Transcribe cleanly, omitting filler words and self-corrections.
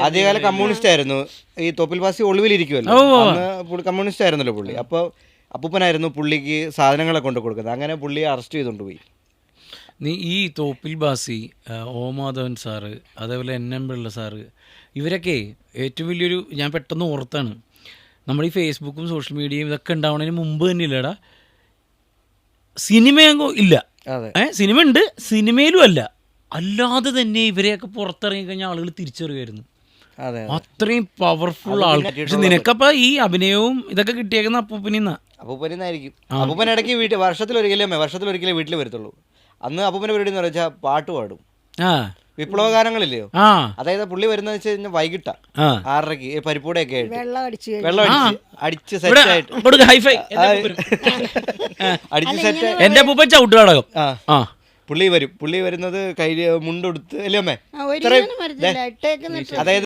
ആദ്യകാല കമ്മ്യൂണിസ്റ്റ് ആയിരുന്നു. ഈ തോപ്പിൽ ഭാസി ഒളിവിലിരിക്കുമല്ലോ, അന്ന് കമ്മ്യൂണിസ്റ്റ് ആയിരുന്നല്ലോ പുള്ളി. അപ്പോൾ അപ്പൂപ്പനായിരുന്നു പുള്ളിക്ക് സാധനങ്ങളെ കൊണ്ട് കൊടുക്കുന്നത്. അങ്ങനെ പുള്ളിയെ അറസ്റ്റ് ചെയ്തുകൊണ്ട് പോയി. നീ ഈ തോപ്പിൽ ബാസി, ഓ മാധവൻ സാറ്, അതേപോലെ എൻ പിള്ള സാറ്, ഇവരൊക്കെ ഏറ്റവും വലിയൊരു, ഞാൻ പെട്ടെന്ന് ഓർത്താണ്, നമ്മുടെ ഈ ഫേസ്ബുക്കും സോഷ്യൽ മീഡിയയും ഇതൊക്കെ ഉണ്ടാവുന്നതിന് മുമ്പ് തന്നെ ഇല്ലടാ സിനിമയോ ഇല്ല. സിനിമ ഉണ്ട്, സിനിമയിലും അല്ല, അല്ലാതെ തന്നെ ഇവരെയൊക്കെ പുറത്തിറങ്ങി കഴിഞ്ഞാൽ ആളുകൾ തിരിച്ചറിയുമായിരുന്നു. അത്രയും പവർഫുൾ ആൾക്കാർ. പക്ഷെ നിനക്കപ്പോൾ ഈ അഭിനയവും ഇതൊക്കെ കിട്ടിയേക്കുന്ന അപ്പൂപ്പനായിരിക്കും. അപ്പൂപ്പൻ ഇടയ്ക്ക് വർഷത്തിലൊരിക്കലേ വീട്ടിൽ വരത്തുള്ളൂ. അന്ന് അപ്പൂപ്പൻ്റെ പരിപാടി എന്ന് വെച്ചാൽ പാട്ട് പാടും. വിപ്ലവ ഗാനങ്ങളില്ലയോ, അതായത് പുള്ളി വരുന്ന വെച്ച് കഴിഞ്ഞാൽ വൈകിട്ടാ 6:30 പരിപ്പൂടെയൊക്കെ ആയിട്ട് വെള്ളം അടിച്ച് സെറ്റായിട്ട് എന്റെ അപ്പൂപ്പൻ ചവിട്ടുപാടകം പുള്ളി വരുന്നത് കയ്യിൽ മുണ്ടെടുത്ത് അല്ലേ അമ്മേ, അതായത്